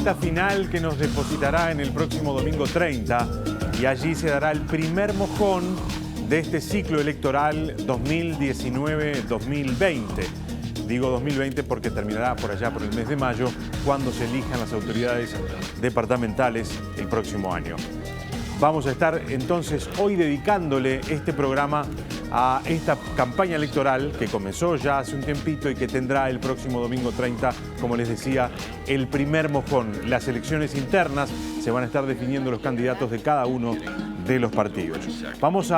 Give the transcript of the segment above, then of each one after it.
recta final que nos depositará en el próximo domingo 30 y allí se dará el primer mojón de este ciclo electoral 2019-2020. Digo 2020 porque terminará por allá por el mes de mayo, cuando se elijan las autoridades departamentales el próximo año. Vamos a estar entonces hoy dedicándole este programa a esta campaña electoral que comenzó ya hace un tiempito y que tendrá el próximo domingo 30, como les decía, el primer mojón. Las elecciones internas se van a estar definiendo los candidatos de cada uno de los partidos. Vamos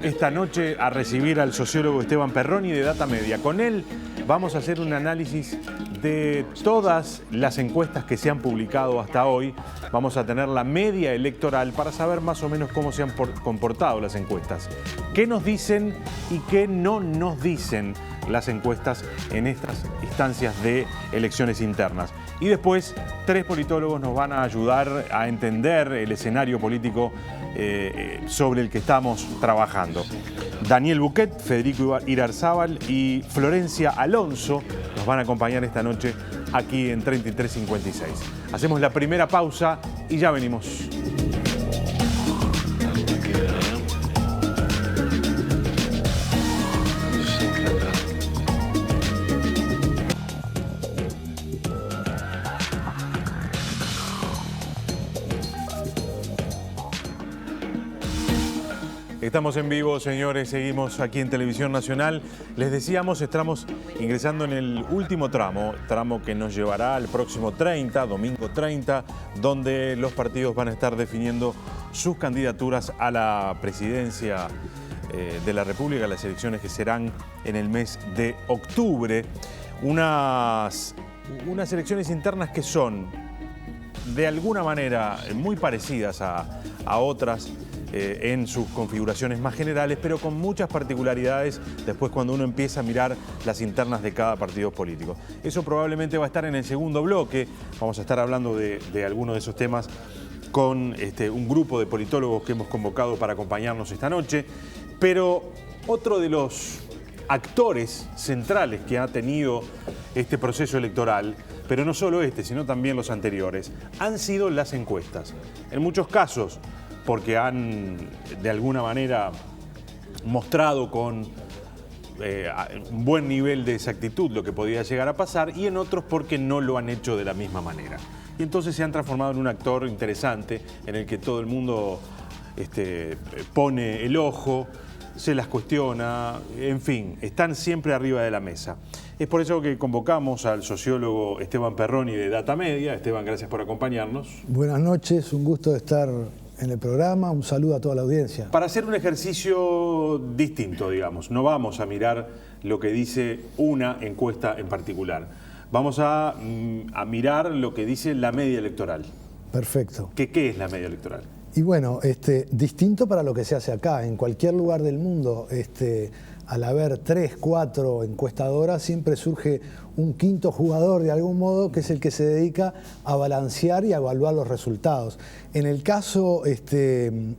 esta noche a recibir al sociólogo Esteban Perroni de Data Media. Con él vamos a hacer un análisis de todas las encuestas que se han publicado hasta hoy. Vamos a tener la media electoral para saber más o menos cómo se han comportado las encuestas. ¿Qué nos dicen y qué no nos dicen las encuestas en estas instancias de elecciones internas? Y después, tres politólogos nos van a ayudar a entender el escenario político sobre el que estamos trabajando. Daniel Buquet, Federico Irarzábal y Florencia Alonso nos van a acompañar esta noche aquí en 3356. Hacemos la primera pausa y ya venimos. Estamos en vivo, señores, seguimos aquí en Televisión Nacional. Les decíamos, estamos ingresando en el último tramo que nos llevará al próximo 30, domingo 30, donde los partidos van a estar definiendo sus candidaturas a la presidencia de la República, las elecciones que serán en el mes de octubre. Unas elecciones internas que son, de alguna manera, muy parecidas a otras, en sus configuraciones más generales, pero con muchas particularidades después cuando uno empieza a mirar las internas de cada partido político. Eso probablemente va a estar en el segundo bloque. Vamos a estar hablando de algunos de esos temas con un grupo de politólogos que hemos convocado para acompañarnos esta noche. Pero otro de los actores centrales que ha tenido este proceso electoral, pero no solo sino también los anteriores, han sido las encuestas. En muchos casos, porque han de alguna manera mostrado con un buen nivel de exactitud lo que podía llegar a pasar, y en otros porque no lo han hecho de la misma manera. Y entonces se han transformado en un actor interesante en el que todo el mundo pone el ojo, se las cuestiona, en fin, están siempre arriba de la mesa. Es por eso que convocamos al sociólogo Esteban Perroni de Data Media. Esteban, gracias por acompañarnos. Buenas noches, un gusto de estar en el programa, un saludo a toda la audiencia. Para hacer un ejercicio distinto, digamos, no vamos a mirar lo que dice una encuesta en particular. Vamos a mirar lo que dice la media electoral. Perfecto. ¿Qué es la media electoral? Y bueno, distinto para lo que se hace acá. En cualquier lugar del mundo, al haber 3, 4 encuestadoras, siempre surge un quinto jugador de algún modo, que es el que se dedica a balancear y a evaluar los resultados. En el caso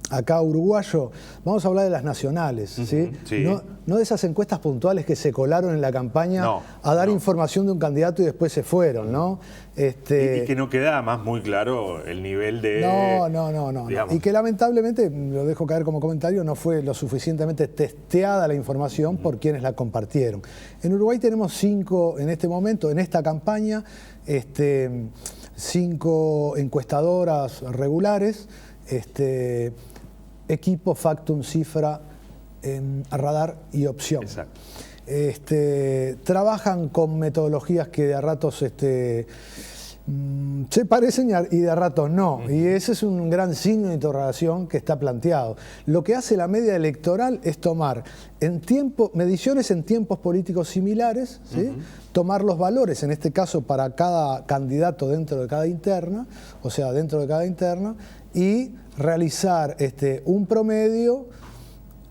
acá uruguayo, vamos a hablar de las nacionales, ¿sí? Sí. No de esas encuestas puntuales que se colaron en la campaña a dar información de un candidato y después se fueron, ¿no? Y que no queda además muy claro el nivel de... No. Y que lamentablemente, lo dejo caer como comentario, no fue lo suficientemente testeada la información por quienes la compartieron. En Uruguay tenemos 5 en este momento, en esta campaña, 5 encuestadoras regulares, Equipo, Factum, Cifra, Radar y Opción. Exacto. Trabajan con metodologías que de a ratos se parecen y de a ratos no. Y ese es un gran signo de interrogación que está planteado. Lo que hace la media electoral es tomar mediciones en tiempos políticos similares, ¿sí? Tomar los valores, en este caso para cada candidato dentro de cada interna, y realizar un promedio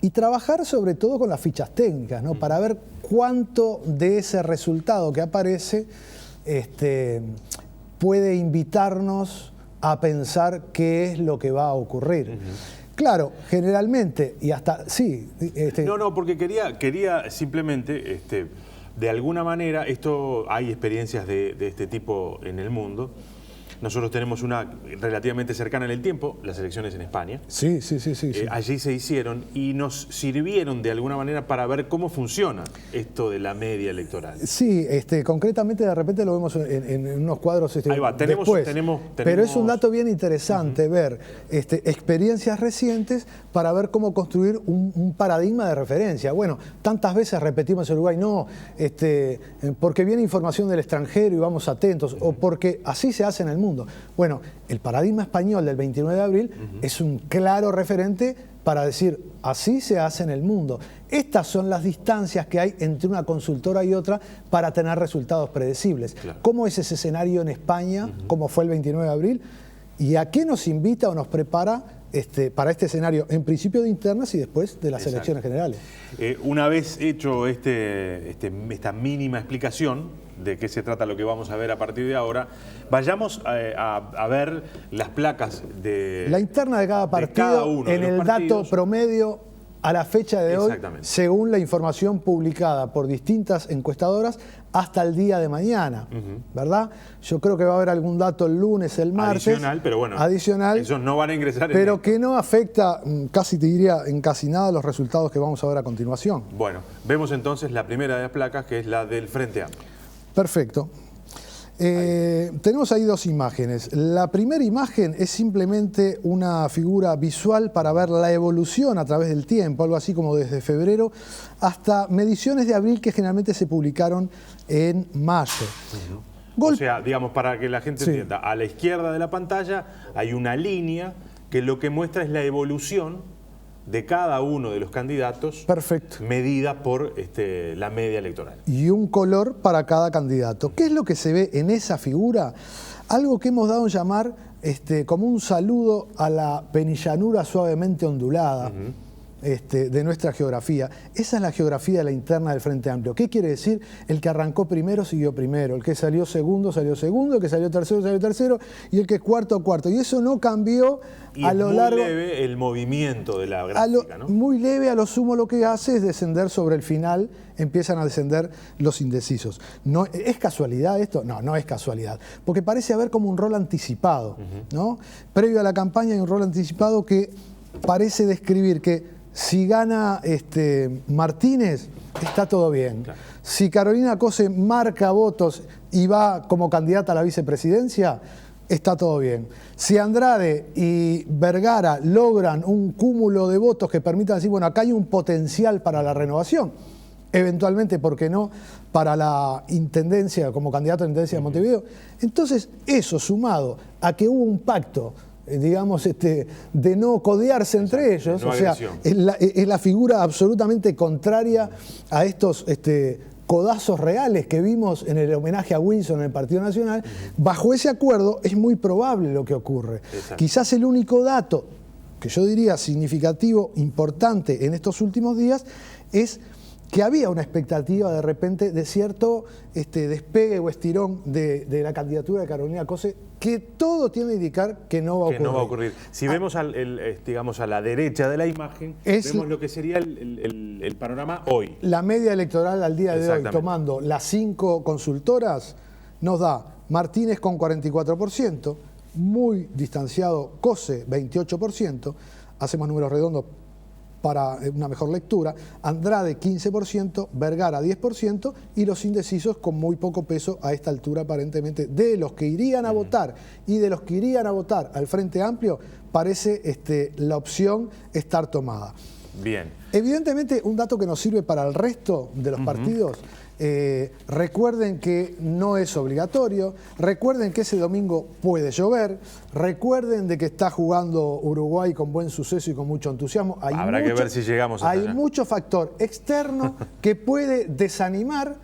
y trabajar sobre todo con las fichas técnicas, ¿no? Para ver cuánto de ese resultado que aparece puede invitarnos a pensar qué es lo que va a ocurrir. Claro, generalmente, y hasta, sí... No, porque quería simplemente, de alguna manera, hay experiencias de este tipo en el mundo, Nosotros tenemos una relativamente cercana en el tiempo, las elecciones en España. Sí. Allí se hicieron y nos sirvieron de alguna manera para ver cómo funciona esto de la media electoral. Sí, concretamente de repente lo vemos en unos cuadros Ahí va, después. Pero es un dato bien interesante ver experiencias recientes para ver cómo construir un paradigma de referencia. Bueno, tantas veces repetimos en Uruguay, no, porque viene información del extranjero y vamos atentos, o porque así se hace en el mundo. Bueno, el paradigma español del 29 de abril es un claro referente para decir, así se hace en el mundo. Estas son las distancias que hay entre una consultora y otra para tener resultados predecibles. Claro. ¿Cómo es ese escenario en España? ¿Cómo fue el 29 de abril? ¿Y a qué nos invita o nos prepara para este escenario, en principio de internas y después de las elecciones generales? Una vez hecho esta mínima explicación de qué se trata lo que vamos a ver a partir de ahora, vayamos a ver las placas de la interna de cada partido en el dato promedio a la fecha de hoy, según la información publicada por distintas encuestadoras hasta el día de mañana, ¿verdad? Yo creo que va a haber algún dato el lunes, el martes. Adicional, pero bueno, esos no van a ingresar en pero que no afecta, casi te diría, en casi nada los resultados que vamos a ver a continuación. Bueno, vemos entonces la primera de las placas, que es la del Frente Amplio. Perfecto. Tenemos ahí dos imágenes. La primera imagen es simplemente una figura visual para ver la evolución a través del tiempo, algo así como desde febrero hasta mediciones de abril que generalmente se publicaron en mayo. O sea, digamos, para que la gente entienda, a la izquierda de la pantalla hay una línea que lo que muestra es la evolución de cada uno de los candidatos. Perfecto. Medida por la media electoral. Y un color para cada candidato. ¿Qué es lo que se ve en esa figura? Algo que hemos dado a llamar como un saludo a la penillanura suavemente ondulada de nuestra geografía. Esa es la geografía de la interna del Frente Amplio. ¿Qué quiere decir? El que arrancó primero siguió primero, el que salió segundo, el que salió tercero, y el que es cuarto. Y eso no cambió a lo largo. Muy leve el movimiento de la gráfica, ¿no? Muy leve, a lo sumo lo que hace es descender sobre el final, empiezan a descender los indecisos. No, ¿es casualidad esto? No, no es casualidad, porque parece haber como un rol anticipado, ¿no? Previo a la campaña hay un rol anticipado que parece describir que si gana Martínez, está todo bien. Claro. Si Carolina Cose marca votos y va como candidata a la vicepresidencia, está todo bien. Si Andrade y Vergara logran un cúmulo de votos que permitan decir, bueno, acá hay un potencial para la renovación, eventualmente, ¿por qué no?, para la intendencia, como candidato a la intendencia de Montevideo. Entonces, eso sumado a que hubo un pacto, digamos, de no codearse entre ellos, o sea, es la figura absolutamente contraria a estos codazos reales que vimos en el homenaje a Wilson en el Partido Nacional. Bajo ese acuerdo es muy probable lo que ocurre. Exacto. Quizás el único dato que yo diría significativo, importante en estos últimos días, es que había una expectativa de repente de cierto despegue o estirón de la candidatura de Carolina Cose, que todo tiene que indicar que no va a ocurrir. Si vemos digamos, a la derecha de la imagen, vemos lo que sería el panorama hoy. La media electoral al día de hoy, tomando las 5 consultoras, nos da Martínez con 44%, muy distanciado Cose 28%, hacemos números redondos para una mejor lectura, Andrade 15%, Vergara 10% y los indecisos con muy poco peso a esta altura aparentemente. De los que irían a votar y de los que irían a votar al Frente Amplio, parece la opción estar tomada. Bien. Evidentemente, un dato que nos sirve para el resto de los partidos, recuerden que no es obligatorio, recuerden que ese domingo puede llover, recuerden de que está jugando Uruguay con buen suceso y con mucho entusiasmo. Habrá que ver si llegamos hasta allá. Hay mucho factor externo que puede desanimar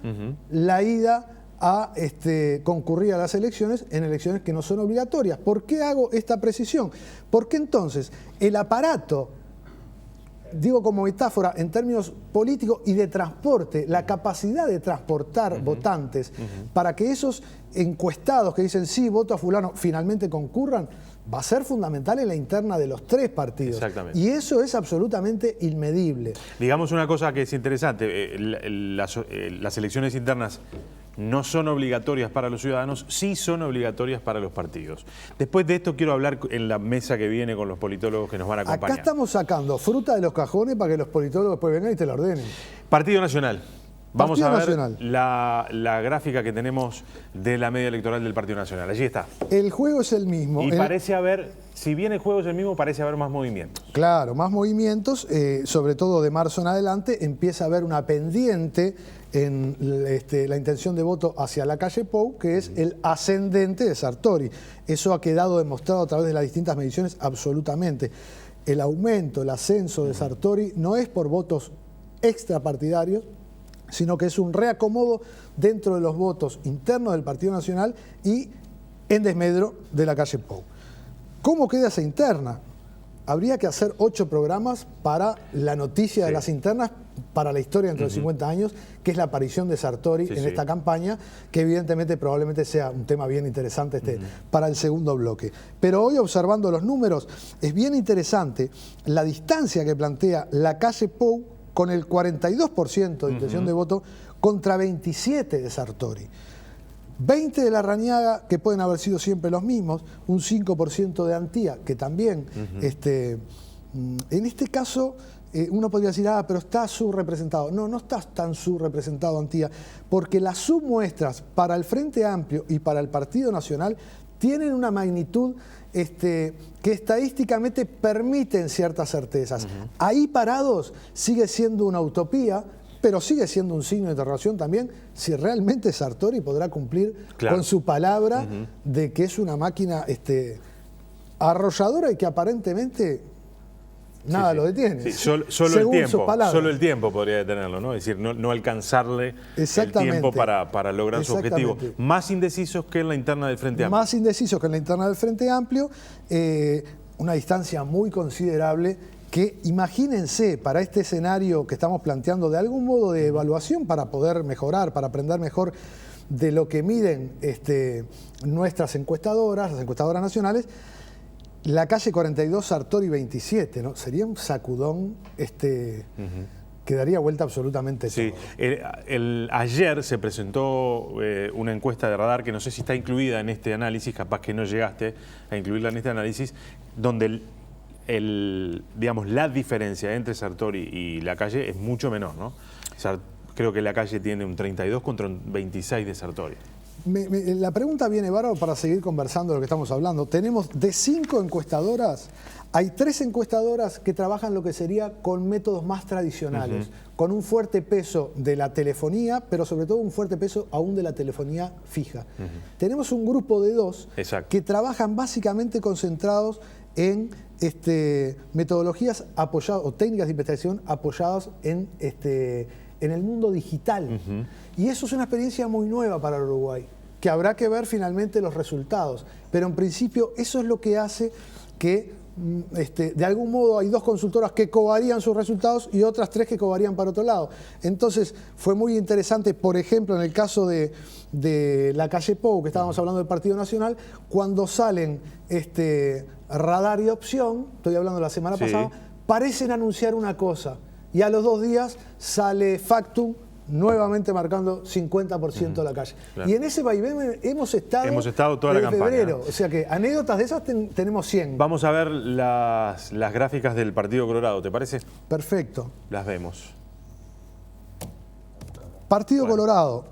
la ida a concurrir a las elecciones en elecciones que no son obligatorias. ¿Por qué hago esta precisión? Porque entonces el aparato, digo como metáfora, en términos políticos y de transporte, la capacidad de transportar votantes para que esos encuestados que dicen sí, voto a fulano, finalmente concurran, va a ser fundamental en la interna de los 3 partidos. Exactamente. Y eso es absolutamente inmedible. Digamos una cosa que es interesante, las elecciones internas no son obligatorias para los ciudadanos, sí son obligatorias para los partidos. Después de esto quiero hablar en la mesa que viene con los politólogos que nos van a acompañar. Acá estamos sacando fruta de los cajones para que los politólogos después vengan y te la ordenen. Partido Nacional. Vamos a ver Nacional. la gráfica que tenemos de la media electoral del Partido Nacional. Allí está. El juego es el mismo. Y parece haber, si bien el juego es el mismo, parece haber más movimientos. Claro, más movimientos, sobre todo de marzo en adelante, empieza a haber una pendiente en la intención de voto hacia la calle Pou, que es el ascendente de Sartori. Eso ha quedado demostrado a través de las distintas mediciones absolutamente. El aumento, el ascenso de Sartori no es por votos extrapartidarios, sino que es un reacomodo dentro de los votos internos del Partido Nacional y en desmedro de la calle Pou. ¿Cómo queda esa interna? Habría que hacer 8 programas para la noticia de las internas para la historia dentro de 50 años, que es la aparición de Sartori en esta campaña, que evidentemente probablemente sea un tema bien interesante para el segundo bloque. Pero hoy, observando los números, es bien interesante la distancia que plantea la calle Pou con el 42% de intención de voto contra 27 de Sartori. 20 de Larrañaga, que pueden haber sido siempre los mismos, un 5% de Antía, que también, en este caso, uno podría decir, pero está subrepresentado. No, no está tan subrepresentado Antía, porque las submuestras para el Frente Amplio y para el Partido Nacional tienen una magnitud que estadísticamente permiten ciertas certezas. Ahí parados sigue siendo una utopía, pero sigue siendo un signo de interrogación también si realmente Sartori podrá cumplir con su palabra de que es una máquina arrolladora y que aparentemente nada lo detiene. Sí, solo el tiempo podría detenerlo, ¿no? Es decir, no alcanzarle el tiempo para lograr su objetivo. Más indecisos que en la interna del Frente Amplio. Más indecisos que en la interna del Frente Amplio, una distancia muy considerable que, imagínense, para este escenario que estamos planteando de algún modo de evaluación para poder mejorar, para aprender mejor de lo que miden nuestras encuestadoras, las encuestadoras nacionales, la calle 42, Sartori 27, ¿no? Sería un sacudón que daría vuelta absolutamente todo. Ayer se presentó una encuesta de Radar que no sé si está incluida en este análisis, capaz que no llegaste a incluirla en este análisis, donde digamos, la diferencia entre Sartori y la calle es mucho menor, ¿no? Creo que la calle tiene un 32 contra un 26 de Sartori. La pregunta viene, bárbaro, para seguir conversando de lo que estamos hablando. Tenemos de 5 encuestadoras, hay 3 encuestadoras que trabajan lo que sería con métodos más tradicionales, con un fuerte peso de la telefonía, pero sobre todo un fuerte peso aún de la telefonía fija. Tenemos un grupo de 2 que trabajan básicamente concentrados en metodologías apoyadas o técnicas de investigación apoyadas en el mundo digital. Y eso es una experiencia muy nueva para el Uruguay, que habrá que ver finalmente los resultados. Pero en principio eso es lo que hace que de algún modo hay 2 consultoras que covarían sus resultados y otras 3 que covarían para otro lado. Entonces fue muy interesante, por ejemplo, en el caso de la calle Pou, que estábamos hablando del Partido Nacional, cuando salen Radar y Opción, estoy hablando de la semana pasada, parecen anunciar una cosa y a los 2 días sale Factum nuevamente marcando 50% de la calle. Y en ese vaivén hemos estado toda la campaña. Febrero. O sea que anécdotas de esas tenemos 100. Vamos a ver las gráficas del Partido Colorado, ¿te parece? Perfecto. Las vemos. Partido Colorado.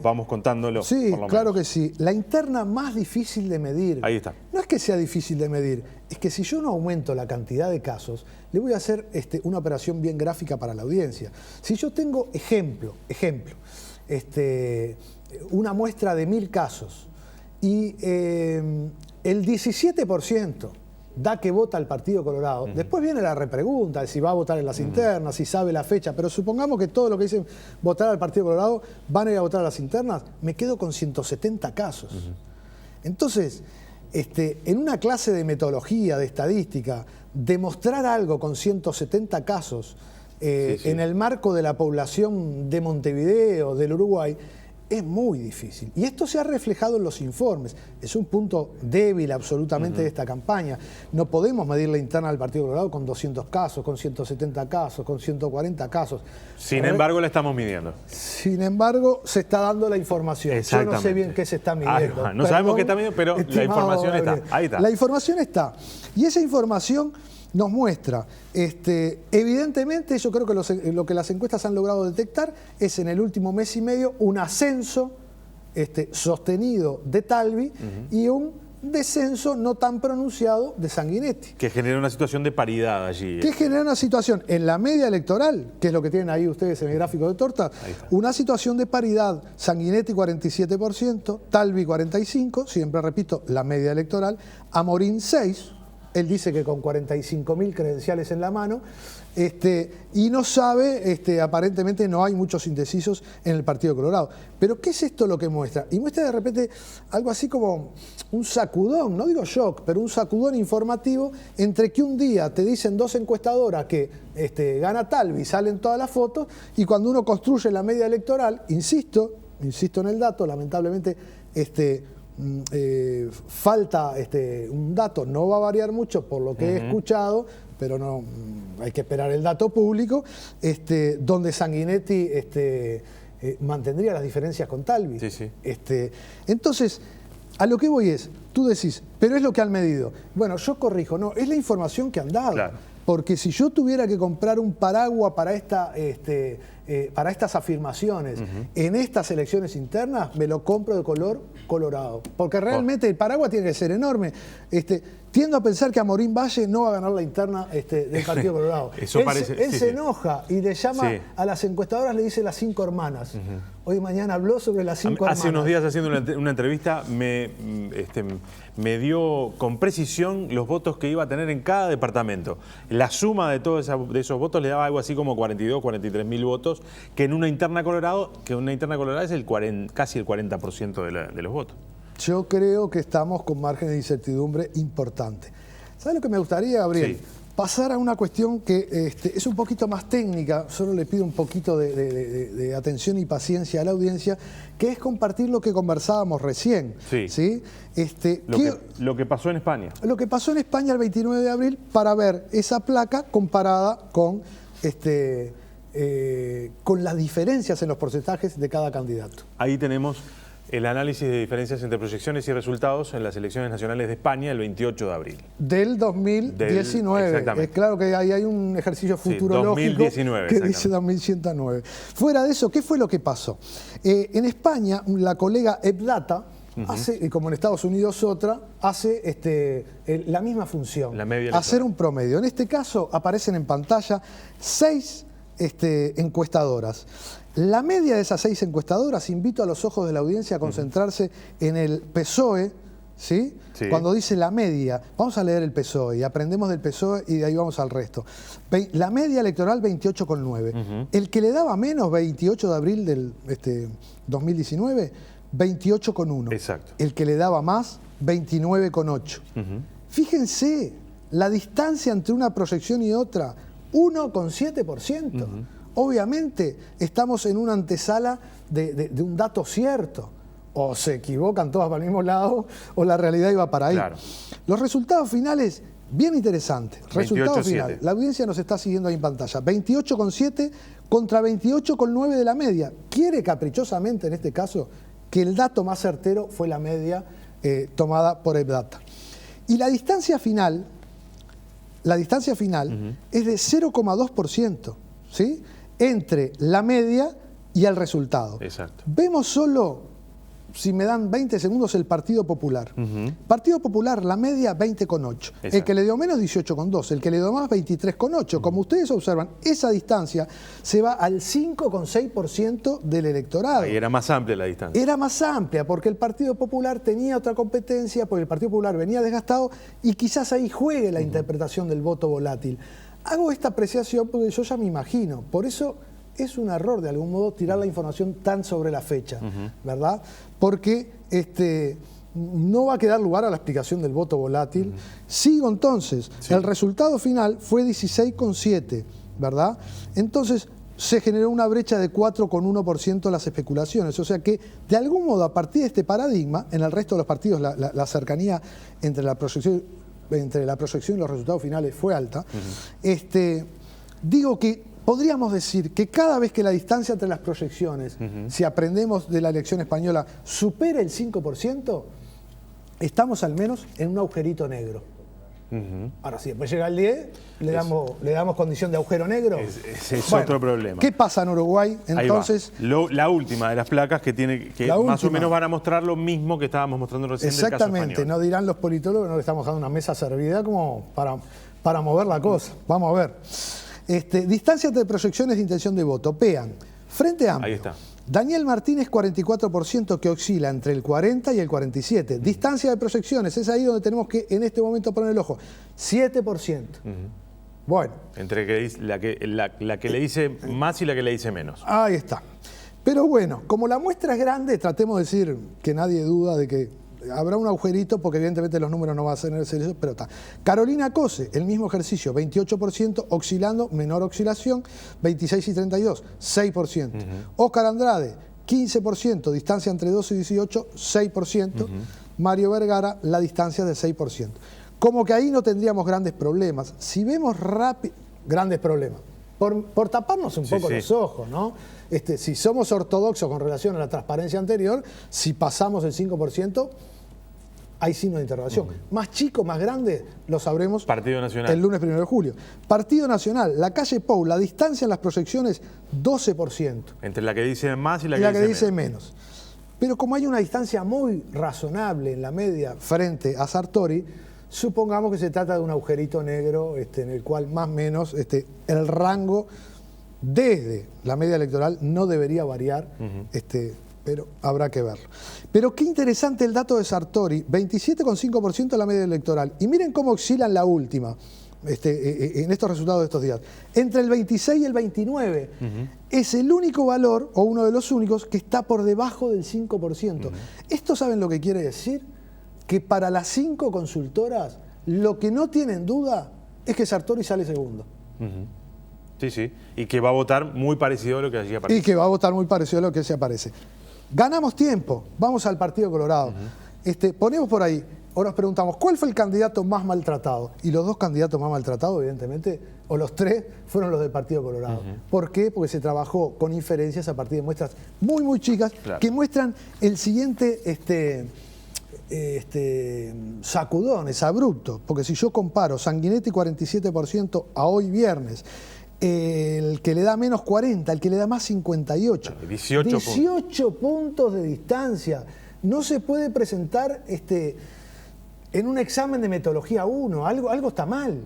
Vamos contándolo. Sí, por lo claro menos. que sí. La interna más difícil de medir. Ahí está. No es que sea difícil de medir, es que si yo no aumento la cantidad de casos, le voy a hacer una operación bien gráfica para la audiencia. Si yo tengo ejemplo, una muestra de 1000 casos y el 17% da que vota al Partido Colorado, después viene la repregunta de si va a votar en las internas, si sabe la fecha, pero supongamos que todo lo que dicen votar al Partido Colorado van a ir a votar a las internas, me quedo con 170 casos. Entonces, en una clase de metodología, de estadística, demostrar algo con 170 casos en el marco de la población de Montevideo, del Uruguay, es muy difícil. Y esto se ha reflejado en los informes. Es un punto débil absolutamente de esta campaña. No podemos medir la interna del Partido Colorado con 200 casos, con 170 casos, con 140 casos. Sin embargo, la estamos midiendo. Sin embargo, se está dando la información. Yo no sé bien qué se está midiendo. No sabemos qué está midiendo, pero la información está. Ahí está. La información está. Y esa información nos muestra, evidentemente, yo creo que lo que las encuestas han logrado detectar es en el último mes y medio un ascenso sostenido de Talvi y un descenso no tan pronunciado de Sanguinetti. Que genera una situación de paridad allí. Que genera una situación en la media electoral, que es lo que tienen ahí ustedes en el gráfico de torta, una situación de paridad, Sanguinetti 47%, Talvi 45%, siempre repito, la media electoral, Amorín 6%, él dice que con 45.000 credenciales en la mano, y no sabe, aparentemente no hay muchos indecisos en el Partido Colorado. Pero ¿qué es esto lo que muestra? Y muestra de repente algo así como un sacudón, no digo shock, pero un sacudón informativo entre que un día te dicen dos encuestadoras que gana Talvi, salen todas las fotos, y cuando uno construye la media electoral, insisto en el dato, lamentablemente falta un dato, no va a variar mucho por lo que he escuchado, pero no hay que esperar el dato público, donde Sanguinetti mantendría las diferencias con Talvi. Sí. Entonces, a lo que voy es, tú decís, pero es lo que han medido. Bueno, yo corrijo, no, es la información que han dado. Claro. Porque si yo tuviera que comprar un paraguas para estas afirmaciones en estas elecciones internas, me lo compro de color colorado. Porque realmente el paraguas tiene que ser enorme. Tiendo a pensar que Amorín Valle no va a ganar la interna del Partido Colorado. Él se enoja y le llama a las encuestadoras, le dice las 5 hermanas. Hoy mañana habló sobre las 5 hermanas. Hace unos días haciendo una entrevista me dio con precisión los votos que iba a tener en cada departamento. La suma de todos esos votos le daba algo así como 42, 43 mil votos, que en una interna Colorado, es casi el 40% de los votos. Yo creo que estamos con margen de incertidumbre importante. ¿Sabes lo que me gustaría, Gabriel? Sí. Pasar a una cuestión que es un poquito más técnica, solo le pido un poquito de atención y paciencia a la audiencia, que es compartir lo que conversábamos recién. Sí. Lo que pasó en España. Lo que pasó en España el 29 de abril para ver esa placa comparada con las diferencias en los porcentajes de cada candidato. Ahí tenemos el análisis de diferencias entre proyecciones y resultados en las elecciones nacionales de España el 28 de abril. Del 2019. Exactamente. Es claro que ahí hay un ejercicio futurológico 2019, que dice 2109. Fuera de eso, ¿qué fue lo que pasó? En España, la colega EBDATA, hace, como en Estados Unidos otra, hace la misma función. La media hacer un promedio. En este caso aparecen en pantalla 6 encuestadoras. La media de esas 6 encuestadoras, invito a los ojos de la audiencia a concentrarse en el PSOE, ¿sí? Cuando dice la media, vamos a leer el PSOE y aprendemos del PSOE y de ahí vamos al resto. La media electoral 28,9. El que le daba menos, 28 de abril del 2019, 28,1. Exacto. El que le daba más, 29,8. Fíjense, la distancia entre una proyección y otra, 1,7%. Obviamente estamos en una antesala de un dato cierto. O se equivocan todas para el mismo lado o la realidad iba para ahí. Claro. Los resultados finales, bien interesantes. Resultado final. La audiencia nos está siguiendo ahí en pantalla. 28,7 contra 28,9 de la media. Quiere caprichosamente en este caso que el dato más certero fue la media tomada por EBDATA. Y la distancia final es de 0,2%, ¿sí? Entre la media y el resultado. Exacto. Vemos solo, si me dan 20 segundos, el Partido Popular. Partido Popular, la media 20,8. El que le dio menos 18,2. El que le dio más 23,8. Como ustedes observan, esa distancia se va al 5,6% del electorado. Ahí era más amplia la distancia. Era más amplia porque el Partido Popular tenía otra competencia, porque el Partido Popular venía desgastado y quizás ahí juegue la interpretación del voto volátil. Hago esta apreciación porque yo ya me imagino. Por eso es un error, de algún modo, tirar la información tan sobre la fecha, ¿verdad? Porque no va a quedar lugar a la explicación del voto volátil. Sigo entonces. El resultado final fue 16,7, ¿verdad? Entonces, se generó una brecha de 4,1% las especulaciones. O sea que, de algún modo, a partir de este paradigma, en el resto de los partidos la cercanía entre la proyección y los resultados finales fue alta. Digo que podríamos decir que cada vez que la distancia entre las proyecciones, si aprendemos de la elección española, supere el 5%, estamos al menos en un agujerito negro. Ahora, si después llega el 10, le damos condición de agujero negro. Ese es otro problema. ¿Qué pasa en Uruguay? Entonces, la última de las placas que más o menos van a mostrar lo mismo que estábamos mostrando recién del caso español. Exactamente, no dirán los politólogos, no le estamos dando una mesa servida como para mover la cosa. Vamos a ver. Distancia entre proyecciones de intención de voto. PEAN, Frente Amplio. Ahí está. Daniel Martínez, 44%, que oscila entre el 40 y el 47. Distancia de proyecciones, es ahí donde tenemos que en este momento poner el ojo. 7%. Bueno. Entre la que le dice más y la que le dice menos. Ahí está. Pero bueno, como la muestra es grande, tratemos de decir que nadie duda de que habrá un agujerito, porque evidentemente los números no van a ser eso, pero está. Carolina Cose, el mismo ejercicio, 28%, oscilando, menor oscilación, 26 y 32, 6%. Óscar Andrade, 15%, distancia entre 12 y 18, 6%. Mario Vergara, la distancia de 6%. Como que ahí no tendríamos grandes problemas. Si vemos rápido, grandes problemas. Por taparnos un poco los ojos, ¿no? Si somos ortodoxos con relación a la transparencia anterior, si pasamos el 5%, hay signo de interrogación. Más chico, más grande, lo sabremos Partido Nacional. el lunes 1 de julio. Partido Nacional, la calle Pou, la distancia en las proyecciones, 12%. Entre la que dice más y la que dice menos. Pero como hay una distancia muy razonable en la media frente a Sartori, supongamos que se trata de un agujerito negro en el cual más o menos el rango desde la media electoral no debería variar, pero habrá que verlo. Pero qué interesante el dato de Sartori, 27,5% de la media electoral. Y miren cómo oscila en la última, en estos resultados de estos días. Entre el 26 y el 29 es el único valor, o uno de los únicos, que está por debajo del 5%. ¿Esto saben lo que quiere decir? Que para las 5 consultoras, lo que no tienen duda es que Sartori sale segundo. Sí. Y que va a votar muy parecido a lo que allí aparece. Y que va a votar muy parecido a lo que se aparece. Ganamos tiempo. Vamos al Partido Colorado. Ponemos por ahí, o nos preguntamos, ¿cuál fue el candidato más maltratado? Y los dos candidatos más maltratados, evidentemente, o los tres, fueron los del Partido Colorado. ¿Por qué? Porque se trabajó con inferencias a partir de muestras muy, muy chicas, que muestran el siguiente sacudón, es abrupto. Porque si yo comparo Sanguinetti 47% a hoy viernes, el que le da menos 40, el que le da más 58. 18 puntos de distancia. No se puede presentar en un examen de metodología 1. Algo está mal.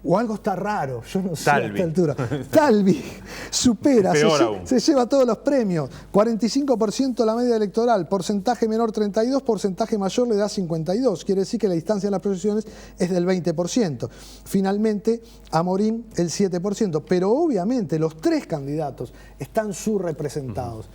O algo está raro, yo no sé a esta altura. Talvi supera, se lleva todos los premios. 45% la media electoral, porcentaje menor 32, porcentaje mayor le da 52. Quiere decir que la distancia en las proyecciones es del 20%. Finalmente, Amorín el 7%. Pero obviamente los tres candidatos están subrepresentados.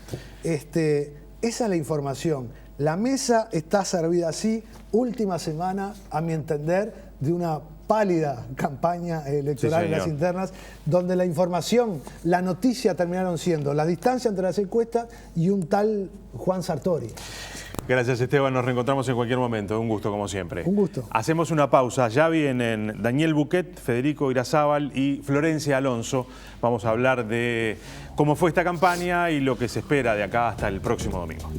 Esa es la información. La mesa está servida así, última semana, a mi entender, de una pálida campaña electoral en las internas, donde la información, la noticia terminaron siendo la distancia entre las encuestas y un tal Juan Sartori. Gracias, Esteban. Nos reencontramos en cualquier momento. Un gusto, como siempre. Un gusto. Hacemos una pausa. Ya vienen Daniel Buquet, Federico Irazábal y Florencia Alonso. Vamos a hablar de cómo fue esta campaña y lo que se espera de acá hasta el próximo domingo.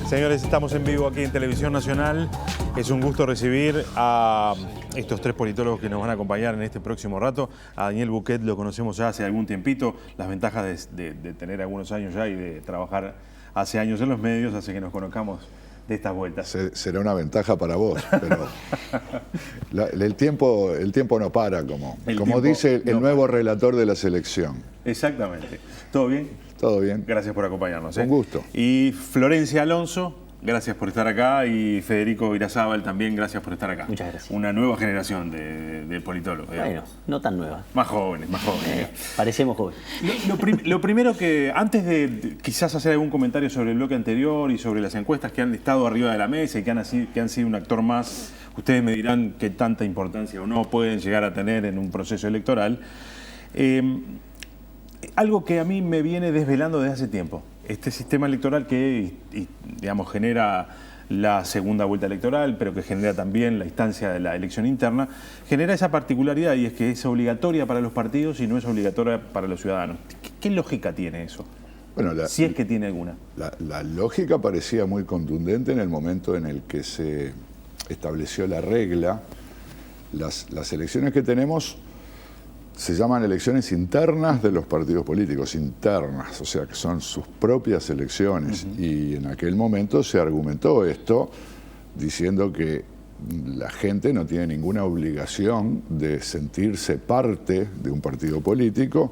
Señores, estamos en vivo aquí en Televisión Nacional. Es un gusto recibir a estos tres politólogos que nos van a acompañar en este próximo rato. A Daniel Buquet lo conocemos ya hace algún tiempito. Las ventajas de tener algunos años ya y de trabajar hace años en los medios hace que nos conozcamos de estas vueltas. Será una ventaja para vos, pero el tiempo no para, como dice el nuevo relator de la selección. Exactamente. ¿Todo bien? Todo bien. Gracias por acompañarnos. Un gusto. Y Florencia Alonso, gracias por estar acá, y Federico Irazábal también, gracias por estar acá. Muchas gracias. Una nueva generación de politólogos. Bueno, no tan nueva. Más jóvenes, más jóvenes. Parecemos jóvenes. Lo primero que, antes de quizás hacer algún comentario sobre el bloque anterior y sobre las encuestas que han estado arriba de la mesa y que han sido un actor más, ustedes me dirán qué tanta importancia o no pueden llegar a tener en un proceso electoral. Algo que a mí me viene desvelando desde hace tiempo, este sistema electoral que, digamos, genera la segunda vuelta electoral, pero que genera también la instancia de la elección interna, genera esa particularidad, y es que es obligatoria para los partidos y no es obligatoria para los ciudadanos. ¿Qué lógica tiene eso? Bueno, si es que tiene alguna. La lógica parecía muy contundente en el momento en el que se estableció la regla. Las elecciones que tenemos se llaman elecciones internas de los partidos políticos, internas, o sea que son sus propias elecciones. Y en aquel momento se argumentó esto diciendo que la gente no tiene ninguna obligación de sentirse parte de un partido político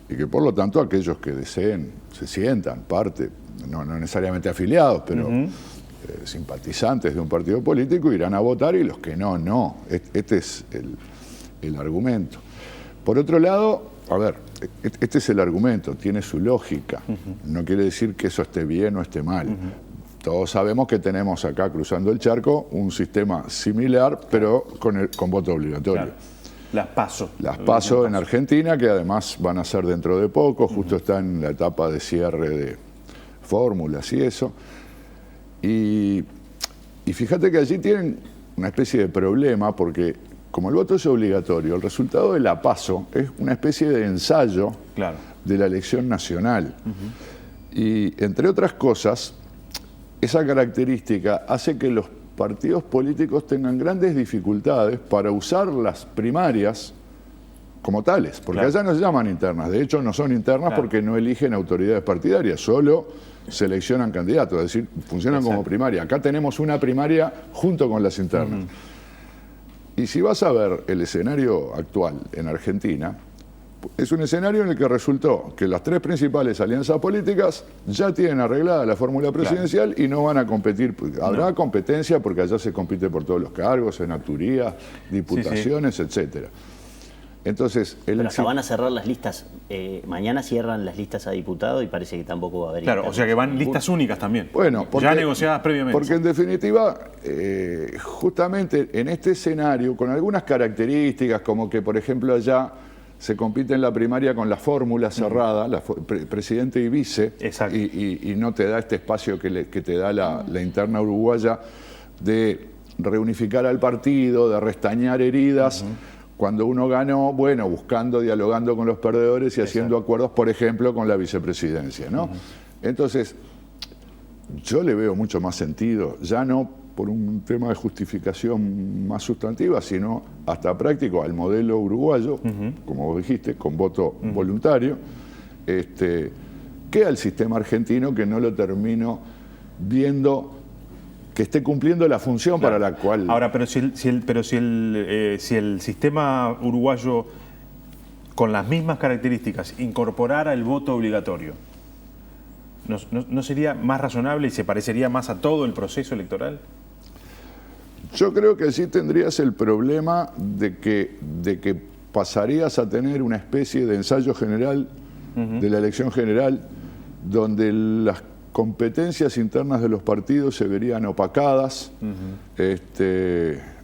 y que por lo tanto aquellos que deseen se sientan parte, no necesariamente afiliados, pero simpatizantes de un partido político irán a votar, y los que no. Este es el argumento. Por otro lado, a ver, este es el argumento, tiene su lógica. No quiere decir que eso esté bien o esté mal. Todos sabemos que tenemos acá, cruzando el charco, un sistema similar, pero con voto obligatorio. Claro. Las PASO. Las PASO en Argentina, que además van a ser dentro de poco, justo está en la etapa de cierre de fórmulas y eso. Y fíjate que allí tienen una especie de problema, porque como el voto es obligatorio, el resultado de la PASO es una especie de ensayo de la elección nacional. Y entre otras cosas, esa característica hace que los partidos políticos tengan grandes dificultades para usar las primarias como tales, porque allá no se llaman internas. De hecho, no son internas porque no eligen autoridades partidarias, solo seleccionan candidatos, es decir, funcionan como primaria. Acá tenemos una primaria junto con las internas. Y si vas a ver el escenario actual en Argentina, es un escenario en el que resultó que las tres principales alianzas políticas ya tienen arreglada la fórmula presidencial y no van a competir. Habrá competencia porque allá se compite por todos los cargos, senaturías, diputaciones, etcétera. Entonces, pero acá van a cerrar las listas. Mañana cierran las listas a diputados y parece que tampoco va a haber. Claro, o sea que van listas únicas también. Bueno, ya negociadas previamente. Porque en definitiva, justamente en este escenario, con algunas características, como que por ejemplo allá se compite en la primaria con la fórmula cerrada, presidente y vice, y no te da este espacio que te da la interna uruguaya de reunificar al partido, de restañar heridas. Cuando uno ganó, bueno, dialogando con los perdedores y haciendo acuerdos, por ejemplo, con la vicepresidencia, ¿no? Entonces, yo le veo mucho más sentido, ya no por un tema de justificación más sustantiva, sino hasta práctico, al modelo uruguayo, como vos dijiste, con voto voluntario, que al sistema argentino, que no lo termino viendo que esté cumpliendo la función para la cual... Ahora, pero si el sistema uruguayo, con las mismas características, incorporara el voto obligatorio, ¿no sería más razonable y se parecería más a todo el proceso electoral? Yo creo que sí tendrías el problema de que pasarías a tener una especie de ensayo general de la elección general, donde las competencias internas de los partidos se verían opacadas,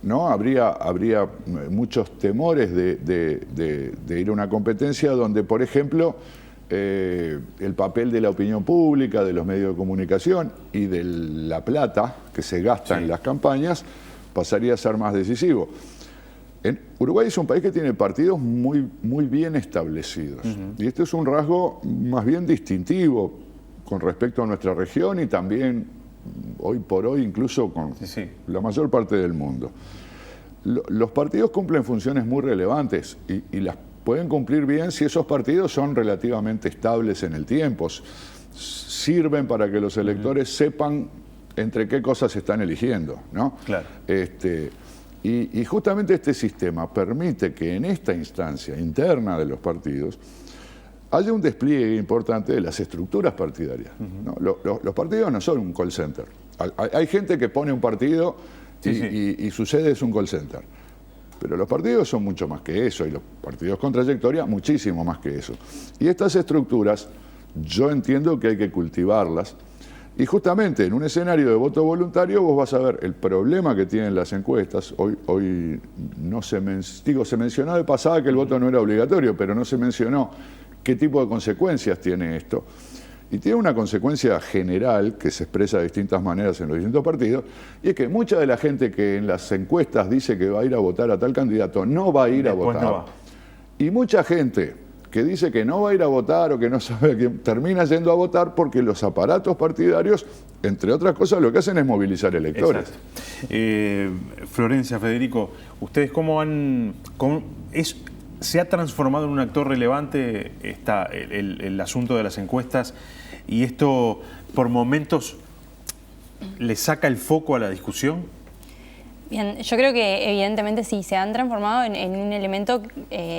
¿no? Habría muchos temores de ir a una competencia donde, por ejemplo, el papel de la opinión pública, de los medios de comunicación y de la plata que se gasta en las campañas pasaría a ser más decisivo. Uruguay es un país que tiene partidos muy bien establecidos, y este es un rasgo más bien distintivo con respecto a nuestra región y también hoy por hoy incluso con la mayor parte del mundo. Los partidos cumplen funciones muy relevantes y las pueden cumplir bien si esos partidos son relativamente estables en el tiempo, sirven para que los electores sepan entre qué cosas se están eligiendo, ¿no? Claro. Y justamente este sistema permite que en esta instancia interna de los partidos haya un despliegue importante de las estructuras partidarias, ¿no? Los partidos no son un call center. Hay gente que pone un partido y su sede es un call center. Pero los partidos son mucho más que eso, y los partidos con trayectoria muchísimo más que eso. Y estas estructuras, yo entiendo que hay que cultivarlas, y justamente en un escenario de voto voluntario vos vas a ver el problema que tienen las encuestas. Hoy no se mencionó de pasada que el voto no era obligatorio, pero no se mencionó qué tipo de consecuencias tiene esto. Y tiene una consecuencia general que se expresa de distintas maneras en los distintos partidos, y es que mucha de la gente que en las encuestas dice que va a ir a votar a tal candidato no va a ir a votar. No va. Y mucha gente que dice que no va a ir a votar o que no sabe a quién, termina yendo a votar porque los aparatos partidarios, entre otras cosas, lo que hacen es movilizar electores. Florencia, Federico, ¿ustedes se ha transformado en un actor relevante el asunto de las encuestas, y esto por momentos le saca el foco a la discusión? Bien, yo creo que evidentemente sí, se han transformado en un elemento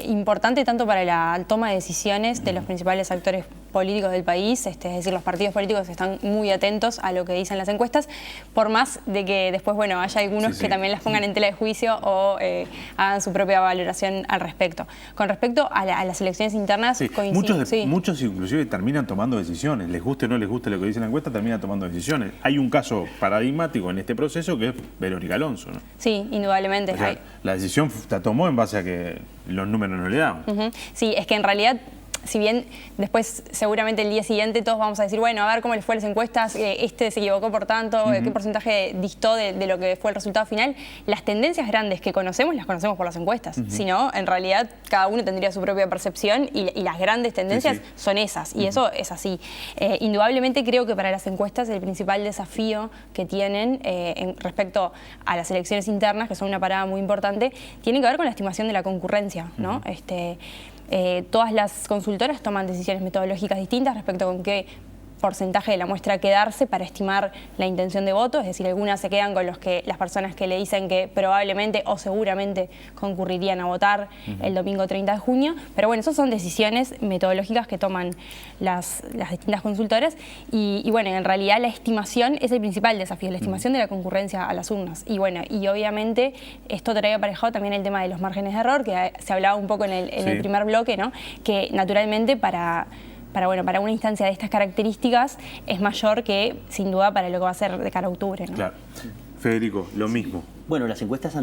importante tanto para la toma de decisiones de los principales actores políticos del país, es decir, los partidos políticos están muy atentos a lo que dicen las encuestas, por más de que después, bueno, haya algunos que también las pongan en tela de juicio o hagan su propia valoración al respecto. Con respecto a las elecciones internas, muchos inclusive terminan tomando decisiones, les guste o no les guste lo que dice la encuesta, terminan tomando decisiones. Hay un caso paradigmático en este proceso que es Verónica Alonso, ¿no? Sí, indudablemente. O sea, la decisión la tomó en base a que los números no le daban. Sí, es que en realidad, si bien después seguramente el día siguiente todos vamos a decir, bueno, a ver cómo les fue las encuestas, este se equivocó por tanto, qué porcentaje distó de lo que fue el resultado final, las tendencias grandes que conocemos las conocemos por las encuestas. Si no, en realidad cada uno tendría su propia percepción y las grandes tendencias son esas, y eso es así. Indudablemente creo que para las encuestas el principal desafío que tienen respecto a las elecciones internas, que son una parada muy importante, tiene que ver con la estimación de la concurrencia, ¿no? Todas las consultoras toman decisiones metodológicas distintas respecto con qué porcentaje de la muestra quedarse para estimar la intención de voto, es decir, algunas se quedan con las personas que le dicen que probablemente o seguramente concurrirían a votar el domingo 30 de junio, pero bueno, esas son decisiones metodológicas que toman las distintas consultoras y bueno, en realidad la estimación es el principal desafío, la estimación de la concurrencia a las urnas, y bueno, y obviamente esto trae aparejado también el tema de los márgenes de error, que se hablaba un poco en el primer bloque, ¿no? Que naturalmente para una instancia de estas características es mayor que, sin duda, para lo que va a ser de cara a octubre, ¿no? Claro. Federico, lo mismo. Bueno, las encuestas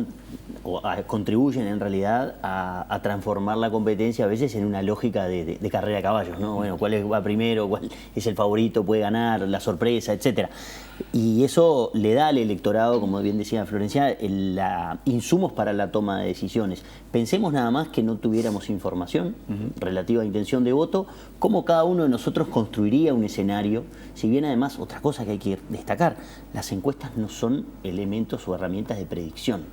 contribuyen en realidad a transformar la competencia a veces en una lógica de carrera de caballos, ¿no? Bueno, cuál va primero, cuál es el favorito, puede ganar, la sorpresa, etcétera. Y eso le da al electorado, como bien decía Florencia, insumos para la toma de decisiones. Pensemos nada más que no tuviéramos información relativa a intención de voto, cómo cada uno de nosotros construiría un escenario, si bien además, otra cosa que hay que destacar, las encuestas no son elementos o herramientas de predicción.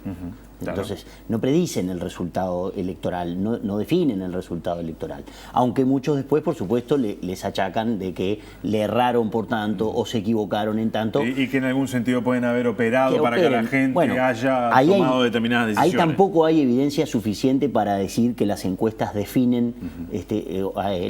Entonces, no predicen el resultado electoral, no definen el resultado electoral. Aunque muchos después, por supuesto, les achacan de que le erraron por tanto o se equivocaron en tanto. Y que en algún sentido pueden haber operado para que la gente haya tomado determinadas decisiones. Ahí tampoco hay evidencia suficiente para decir que las encuestas definen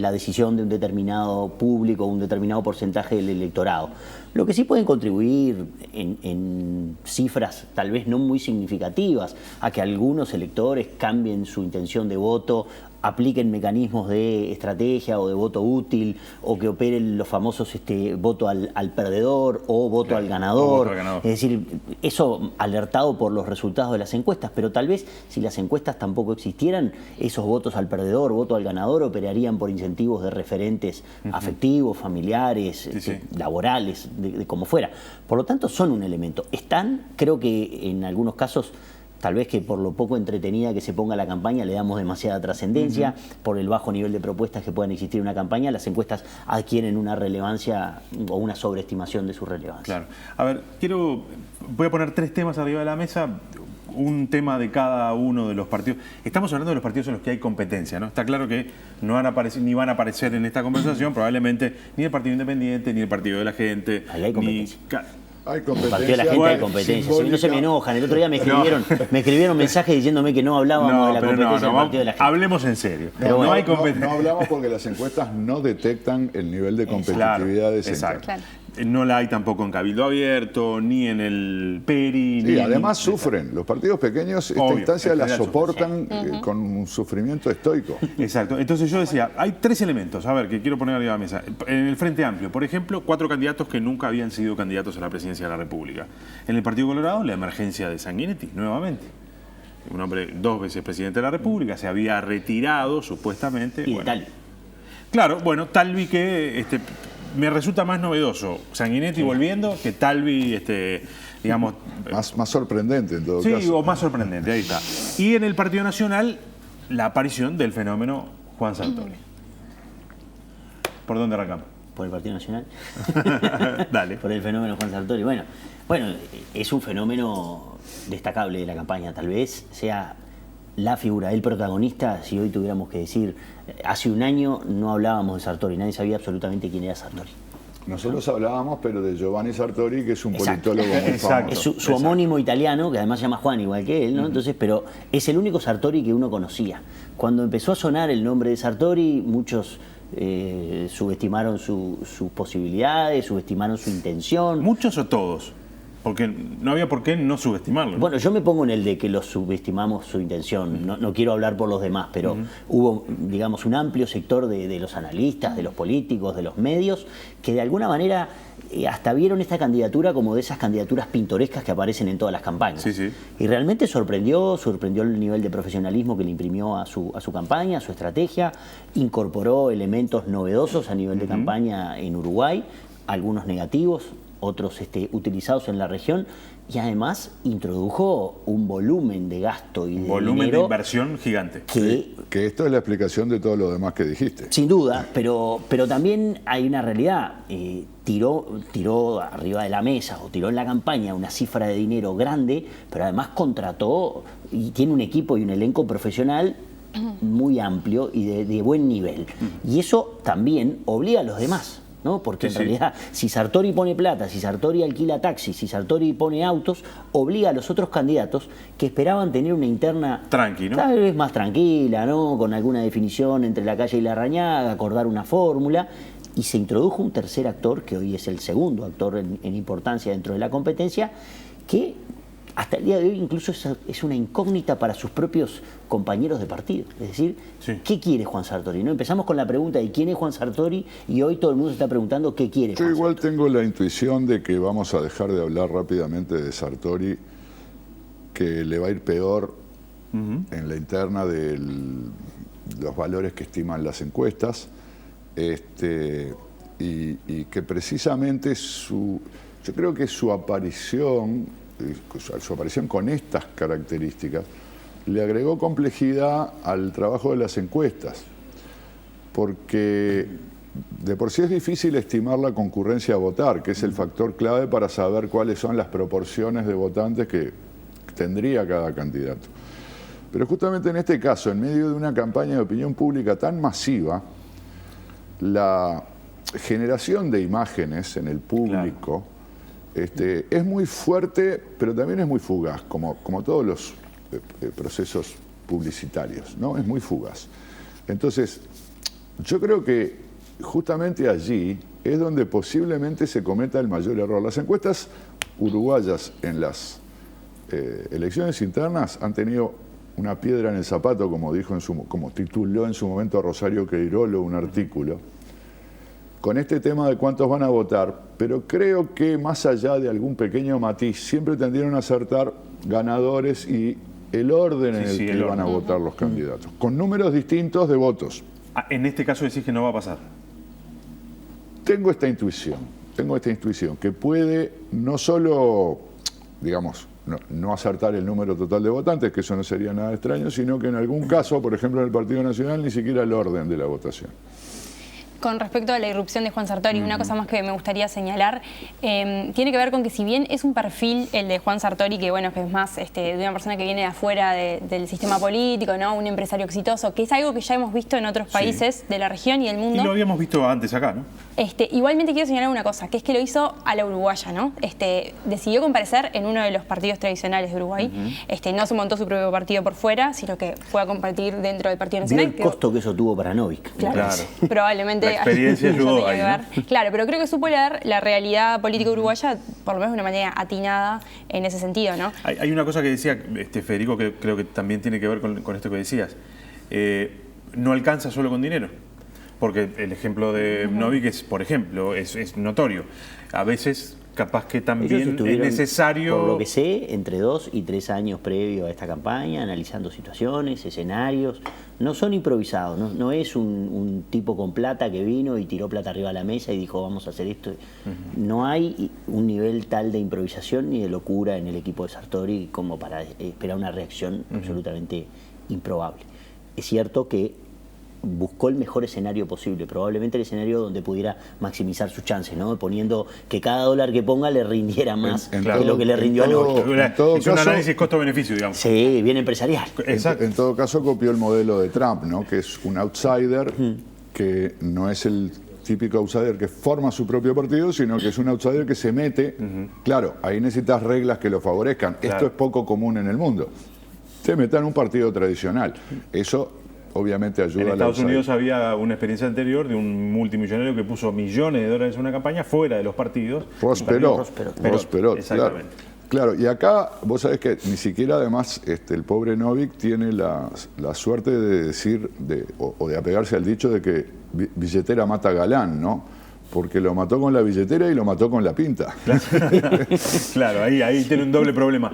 la decisión de un determinado público, un determinado porcentaje del electorado. Lo que sí pueden contribuir en cifras tal vez no muy significativas a que algunos electores cambien su intención de voto, apliquen mecanismos de estrategia o de voto útil, o que operen los famosos voto al perdedor o voto al ganador. Es decir, eso alertado por los resultados de las encuestas, pero tal vez si las encuestas tampoco existieran, esos votos al perdedor, voto al ganador, operarían por incentivos de referentes afectivos, familiares, laborales, de como fuera. Por lo tanto, son un elemento. Creo que en algunos casos, tal vez que por lo poco entretenida que se ponga la campaña le damos demasiada trascendencia, por el bajo nivel de propuestas que puedan existir en una campaña, las encuestas adquieren una relevancia o una sobreestimación de su relevancia. Claro. A ver, voy a poner 3 temas arriba de la mesa, un tema de cada uno de los partidos. Estamos hablando de los partidos en los que hay competencia, ¿no? Está claro que no van a aparecer, ni van a aparecer en esta conversación probablemente ni el Partido Independiente, ni el Partido de la Gente. Ahí hay competencia. Hay competencia. El Partido de la Gente hay competencia. No se me enojan. El otro día me escribieron mensajes diciéndome que no hablábamos de la competencia del Partido de la Gente. Hablemos en serio. Pero no hay competencia. No hablamos porque las encuestas no detectan el nivel de competitividad de ese. Exacto. No la hay tampoco en Cabildo Abierto, ni en el PERI. Sí, ni además sufren. Los partidos pequeños esta Obvio, instancia en la general soportan con un sufrimiento estoico. Exacto. Entonces yo decía, hay 3 elementos, a ver, que quiero poner arriba de la mesa. En el Frente Amplio, por ejemplo, 4 candidatos que nunca habían sido candidatos a la presidencia de la República. En el Partido Colorado, la emergencia de Sanguinetti, nuevamente. Un hombre 2 veces presidente de la República, se había retirado, supuestamente. Y de Talvi. Claro, bueno, Talvi que me resulta más novedoso Sanguinetti volviendo que Talvi, digamos... Más sorprendente en todo caso. Sí, o más sorprendente, ahí está. Y en el Partido Nacional, la aparición del fenómeno Juan Sartori. ¿Por dónde arrancamos? Por el Partido Nacional. Dale. Por el fenómeno Juan Sartori. Bueno, es un fenómeno destacable de la campaña. Tal vez sea la figura, el protagonista, si hoy tuviéramos que decir, hace un año no hablábamos de Sartori, nadie sabía absolutamente quién era Sartori. Nosotros hablábamos, pero de Giovanni Sartori, que es un Exacto. politólogo muy Exacto. Es famoso. su homónimo italiano, que además se llama Juan igual que él, ¿no? Entonces, pero es el único Sartori que uno conocía. Cuando empezó a sonar el nombre de Sartori, muchos subestimaron sus posibilidades, subestimaron su intención. ¿Muchos o todos? Porque no había por qué no subestimarlo. Bueno, yo me pongo en el de que los subestimamos su intención. No quiero hablar por los demás, pero hubo, digamos, un amplio sector de los analistas, de los políticos, de los medios, que de alguna manera hasta vieron esta candidatura como de esas candidaturas pintorescas que aparecen en todas las campañas. Sí, sí. Y realmente sorprendió el nivel de profesionalismo que le imprimió a su campaña, a su estrategia, incorporó elementos novedosos a nivel de campaña en Uruguay, algunos negativos, otros utilizados en la región, y además introdujo un volumen de gasto y de volumen dinero de inversión gigante. Que esto es la explicación de todo lo demás que dijiste. Sin duda, pero también hay una realidad. Tiró arriba de la mesa o tiró en la campaña una cifra de dinero grande, pero además contrató y tiene un equipo y un elenco profesional muy amplio y de buen nivel. Y eso también obliga a los demás, ¿no? Porque en realidad, si Sartori pone plata, si Sartori alquila taxis, si Sartori pone autos, obliga a los otros candidatos que esperaban tener una interna Tranqui, ¿no? tal vez más tranquila, ¿no? Con alguna definición entre la calle y la Rañaga, acordar una fórmula, y se introdujo un tercer actor, que hoy es el segundo actor en importancia dentro de la competencia, que hasta el día de hoy incluso es una incógnita para sus propios compañeros de partido. Es decir, Sí. ¿qué quiere Juan Sartori? ¿No? Empezamos con la pregunta de quién es Juan Sartori y hoy todo el mundo se está preguntando qué quiere Yo Juan igual Sartori. tengo la intuición de que vamos a dejar de hablar rápidamente de Sartori, que le va a ir peor en la interna de los valores que estiman las encuestas, y que precisamente yo creo que su aparición con estas características le agregó complejidad al trabajo de las encuestas, porque de por sí es difícil estimar la concurrencia a votar, que es el factor clave para saber cuáles son las proporciones de votantes que tendría cada candidato. Pero justamente en este caso, en medio de una campaña de opinión pública tan masiva, la generación de imágenes en el público es muy fuerte, pero también es muy fugaz, como todos los procesos publicitarios, ¿no? Es muy fugaz. Entonces, yo creo que justamente allí es donde posiblemente se cometa el mayor error. Las encuestas uruguayas en las elecciones internas han tenido una piedra en el zapato, como tituló en su momento Rosario Queirolo un artículo, con este tema de cuántos van a votar, pero creo que más allá de algún pequeño matiz, siempre tendieron a acertar ganadores y el orden en el que van a votar los candidatos, con números distintos de votos. En este caso decís que no va a pasar. Tengo esta intuición, que puede no solo, digamos, no acertar el número total de votantes, que eso no sería nada extraño, sino que en algún caso, por ejemplo en el Partido Nacional, ni siquiera el orden de la votación. Con respecto a la irrupción de Juan Sartori, una cosa más que me gustaría señalar, tiene que ver con que si bien es un perfil, el de Juan Sartori, que bueno, que es más de una persona que viene de afuera del sistema político, ¿no? Un empresario exitoso, que es algo que ya hemos visto en otros países de la región y del mundo. Y lo habíamos visto antes acá, ¿no? Igualmente quiero señalar una cosa, que es que lo hizo a la uruguaya, ¿no? Decidió comparecer en uno de los partidos tradicionales de Uruguay. No se montó su propio partido por fuera, sino que fue a compartir dentro del Partido Nacional. Vio el costo que eso tuvo para Novik. Claro. Probablemente. La experiencia ayudó ahí, ¿no? Claro, pero creo que supo leer la realidad política uruguaya, por lo menos de una manera atinada en ese sentido, ¿no? Hay una cosa que decía Federico, que creo que también tiene que ver con esto que decías. No alcanza solo con dinero. Porque el ejemplo de Novik es, por ejemplo, es notorio. A veces, capaz que también es necesario... Por lo que sé, entre 2 y 3 años previo a esta campaña, analizando situaciones, escenarios. No son improvisados, no es un tipo con plata que vino y tiró plata arriba de la mesa y dijo vamos a hacer esto. No hay un nivel tal de improvisación ni de locura en el equipo de Sartori como para esperar una reacción absolutamente improbable. Es cierto que buscó el mejor escenario posible, probablemente el escenario donde pudiera maximizar sus chances, ¿no? Poniendo que cada dólar que ponga le rindiera más que lo que le rindió a Novik. Es un análisis costo-beneficio, digamos. Sí, bien empresarial. En todo caso copió el modelo de Trump, ¿no? Que es un outsider que no es el típico outsider que forma su propio partido, sino que es un outsider que se mete. Claro, ahí necesitas reglas que lo favorezcan. Claro. Esto es poco común en el mundo. Se mete en un partido tradicional. Eso obviamente ayuda. En Estados Unidos había una experiencia anterior de un multimillonario que puso millones de dólares en una campaña fuera de los partidos. Ross Perot, exactamente. Claro, y acá vos sabés que ni siquiera además el pobre Novik tiene la suerte de decir o de apegarse al dicho de que billetera mata galán, ¿no? Porque lo mató con la billetera y lo mató con la pinta. Claro, ahí tiene un doble problema.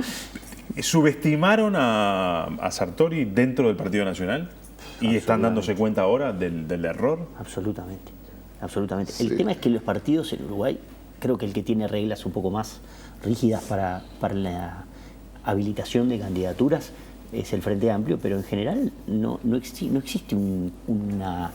¿Subestimaron a Sartori dentro del Partido Nacional? ¿Y están dándose cuenta ahora del error? Absolutamente, absolutamente. Sí. El tema es que los partidos en Uruguay, creo que el que tiene reglas un poco más rígidas para la habilitación de candidaturas es el Frente Amplio, pero en general no existe una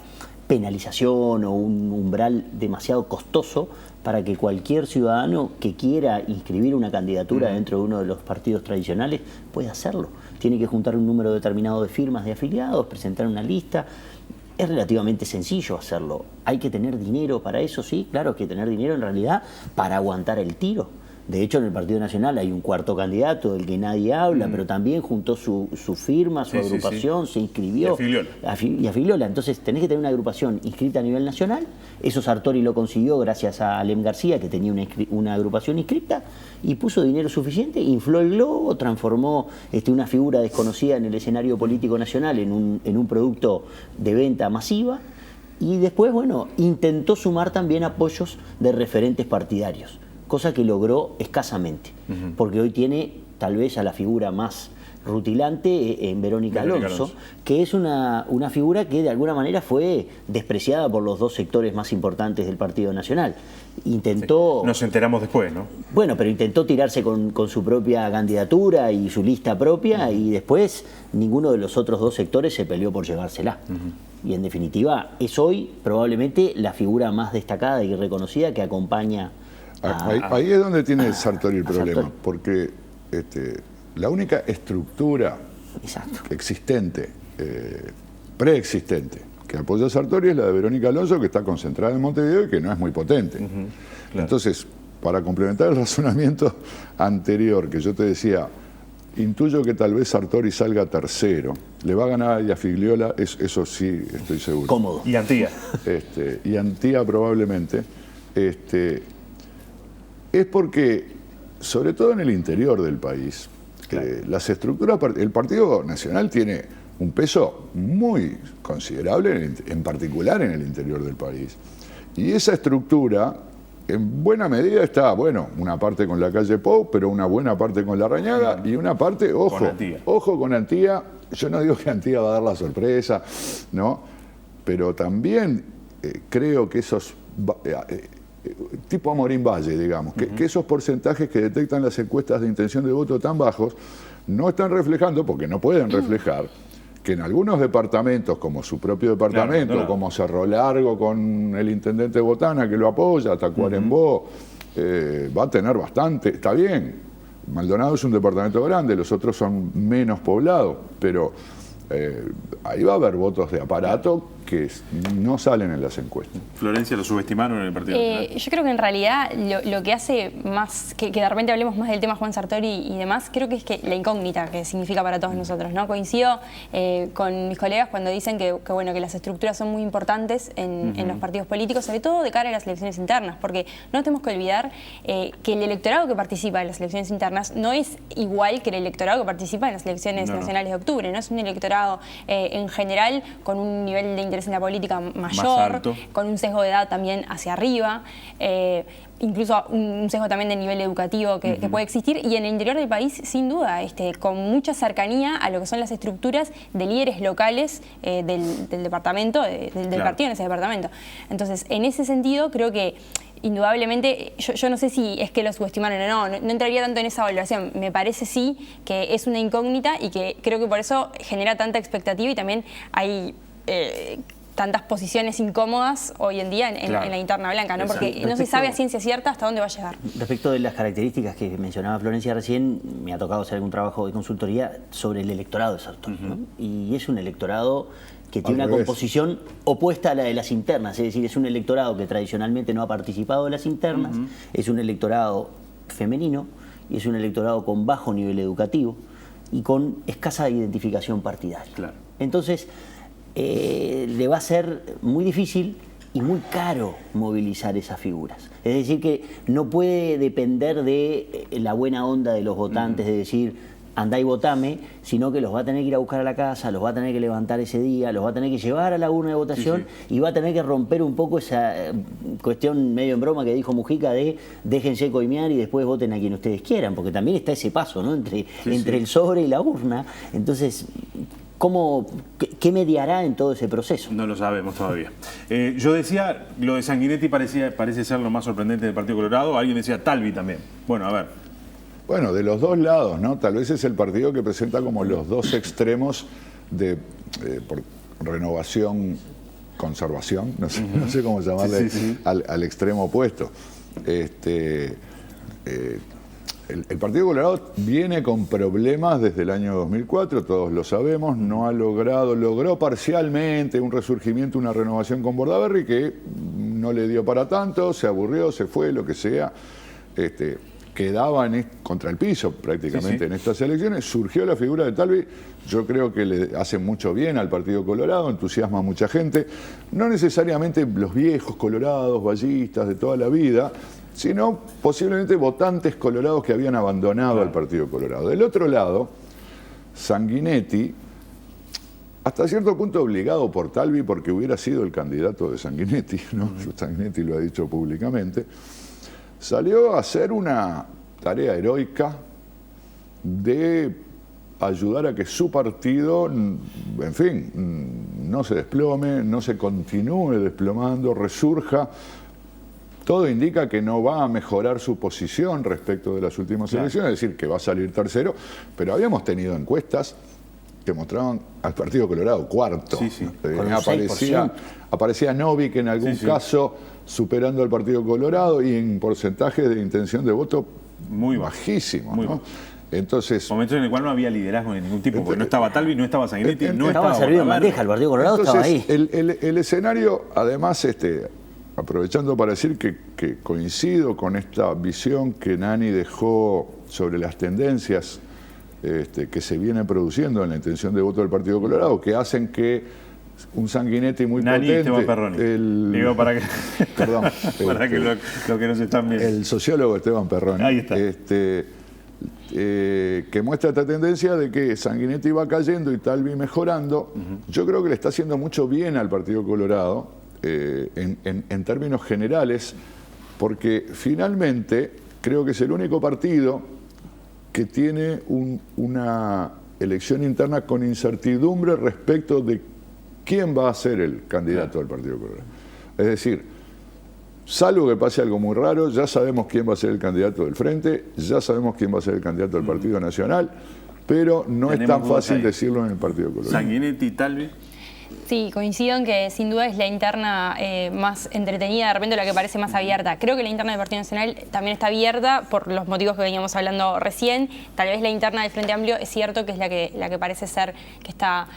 penalización o un umbral demasiado costoso para que cualquier ciudadano que quiera inscribir una candidatura dentro de uno de los partidos tradicionales pueda hacerlo. Tiene que juntar un número determinado de firmas de afiliados, presentar una lista. Es relativamente sencillo hacerlo. ¿Hay que tener dinero para eso? Sí, claro, hay que tener dinero en realidad para aguantar el tiro. De hecho, en el Partido Nacional hay un cuarto candidato del que nadie habla, pero también juntó su firma, su agrupación, se inscribió. Y afilióla. Entonces, tenés que tener una agrupación inscrita a nivel nacional. Eso Sartori lo consiguió gracias a Alem García, que tenía una agrupación inscrita, y puso dinero suficiente, infló el globo, transformó una figura desconocida en el escenario político nacional en un producto de venta masiva. Y después, bueno, intentó sumar también apoyos de referentes partidarios, cosa que logró escasamente, porque hoy tiene tal vez a la figura más rutilante en Verónica Alonso, que es una figura que de alguna manera fue despreciada por los dos sectores más importantes del Partido Nacional. Intentó... Sí. Nos enteramos después, ¿no? Bueno, pero intentó tirarse con su propia candidatura y su lista propia, y después ninguno de los otros dos sectores se peleó por llevársela. Y en definitiva es hoy probablemente la figura más destacada y reconocida que acompaña... Ahí es donde tiene Sartori el problema, porque la única estructura existente, preexistente, que apoya a Sartori es la de Verónica Alonso, que está concentrada en Montevideo y que no es muy potente. Claro. Entonces, para complementar el razonamiento anterior, que yo te decía, intuyo que tal vez Sartori salga tercero, le va a ganar a Iafigliola, eso sí estoy seguro. Cómodo. Y Antía. Y Antía probablemente. Es porque, sobre todo en el interior del país, las estructuras, el Partido Nacional tiene un peso muy considerable, en particular en el interior del país. Y esa estructura, en buena medida está, bueno, una parte con la calle Pou, pero una buena parte con Larrañaga y una parte, ojo con Antía. Yo no digo que Antía va a dar la sorpresa, ¿no? Pero también creo que esos... tipo Amorín Valle, digamos, que esos porcentajes que detectan las encuestas de intención de voto tan bajos no están reflejando, porque no pueden reflejar, que en algunos departamentos, como su propio departamento, como Cerro Largo con el intendente Botana que lo apoya, Tacuarembó, va a tener bastante, está bien, Maldonado es un departamento grande, los otros son menos poblados, pero ahí va a haber votos de aparato que no salen en las encuestas. Florencia, ¿lo subestimaron en el Partido Nacional? Yo creo que en realidad lo que hace más, que de repente hablemos más del tema Juan Sartori y demás, creo que es que la incógnita que significa para todos nosotros, ¿no? Coincido con mis colegas cuando dicen que las estructuras son muy importantes en los partidos políticos, sobre todo de cara a las elecciones internas, porque no tenemos que olvidar que el electorado que participa en las elecciones internas no es igual que el electorado que participa en las elecciones nacionales de octubre, ¿no? Es un electorado en general con un nivel de interés en la política mayor, con un sesgo de edad también hacia arriba, incluso un sesgo también de nivel educativo que puede existir, y en el interior del país, sin duda, con mucha cercanía a lo que son las estructuras de líderes locales del departamento, del partido en ese departamento. Entonces, en ese sentido, creo que indudablemente, yo no sé si es que lo subestimaron o no entraría tanto en esa valoración. Me parece sí que es una incógnita y que creo que por eso genera tanta expectativa y también hay tantas posiciones incómodas hoy en día en la interna blanca, ¿no? Porque no se sabe a ciencia cierta hasta dónde va a llegar. Respecto de las características que mencionaba Florencia recién, me ha tocado hacer algún trabajo de consultoría sobre el electorado de Sartori, ¿no? Y es un electorado que tiene una composición opuesta a la de las internas, es decir, es un electorado que tradicionalmente no ha participado de las internas, es un electorado femenino y es un electorado con bajo nivel educativo y con escasa identificación partidaria. Claro. Entonces, le va a ser muy difícil y muy caro movilizar esas figuras. Es decir, que no puede depender de la buena onda de los votantes, de decir, andá y votame, sino que los va a tener que ir a buscar a la casa, los va a tener que levantar ese día, los va a tener que llevar a la urna de votación y va a tener que romper un poco esa cuestión medio en broma que dijo Mujica de déjense coimear y después voten a quien ustedes quieran, porque también está ese paso, ¿no? Entre el sobre y la urna. Entonces, ¿qué mediará en todo ese proceso? No lo sabemos todavía. Yo decía, lo de Sanguinetti parece ser lo más sorprendente del Partido Colorado. Alguien decía Talvi también. Bueno, a ver. Bueno, de los dos lados, ¿no? Tal vez es el partido que presenta como los dos extremos de por renovación, conservación, no sé cómo llamarle al extremo opuesto. El Partido Colorado viene con problemas desde el año 2004, todos lo sabemos, logró parcialmente un resurgimiento, una renovación con Bordaberry que no le dio para tanto, se aburrió, se fue, lo que sea. Quedaba contra el piso prácticamente en estas elecciones. Surgió la figura de Talvi, yo creo que le hace mucho bien al Partido Colorado, entusiasma a mucha gente, no necesariamente los viejos colorados, vallistas de toda la vida, sino posiblemente votantes colorados que habían abandonado al Partido Colorado. Del otro lado, Sanguinetti, hasta cierto punto obligado por Talvi, porque hubiera sido el candidato de Sanguinetti, ¿no? Sanguinetti lo ha dicho públicamente, salió a hacer una tarea heroica de ayudar a que su partido, en fin, no se desplome, no se continúe desplomando, resurja. Todo indica que no va a mejorar su posición respecto de las últimas elecciones, es decir, que va a salir tercero, pero habíamos tenido encuestas que mostraban al Partido Colorado cuarto. Aparecía Novik en algún caso superando al Partido Colorado y en porcentaje de intención de voto muy bajísimo. ¿no? Entonces, momentos en el cual no había liderazgo de ningún tipo, porque no estaba Talvi, no estaba Sanguinetti, no estaba servido en bandeja, el Partido Colorado estaba ahí. El escenario, además, aprovechando para decir que coincido con esta visión que Nani dejó sobre las tendencias que se vienen produciendo en la intención de voto del Partido Colorado, que hacen que un Sanguinetti muy Nani potente... Esteban Perroni. Digo, para que, perdón, para que lo que nos están viendo. El sociólogo Esteban Perroni. Ahí está. Que muestra esta tendencia de que Sanguinetti va cayendo y Talvi mejorando. Yo creo que le está haciendo mucho bien al Partido Colorado, en términos generales, porque finalmente creo que es el único partido que tiene una elección interna con incertidumbre respecto de quién va a ser el candidato del Partido Colorado. Es decir, salvo que pase algo muy raro, ya sabemos quién va a ser el candidato del Frente, ya sabemos quién va a ser el candidato del Partido Nacional, pero no es tan fácil decirlo en el Partido Colorado. Sanguinetti y Talvi. Sí, coincido en que sin duda es la interna más entretenida, de repente la que parece más abierta. Creo que la interna del Partido Nacional también está abierta por los motivos que veníamos hablando recién. Tal vez la interna del Frente Amplio es cierto que es la que parece ser que está,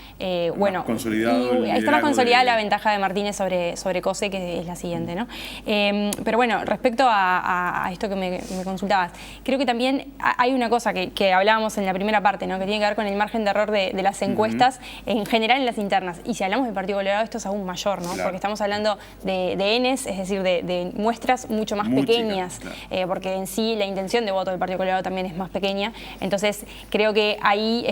bueno, está más consolidada la ventaja de Martínez sobre Cose, que es la siguiente, ¿no? Pero bueno, respecto a esto que me consultabas, creo que también hay una cosa que hablábamos en la primera parte, ¿no? Que tiene que ver con el margen de error de las encuestas en general en las internas. Y si hablamos del Partido Colorado, esto es aún mayor, ¿no? Claro. Porque estamos hablando de Ns, es decir, de muestras mucho más pequeñas, claro. Porque en sí la intención de voto del Partido Colorado también es más pequeña. Entonces, creo que ahí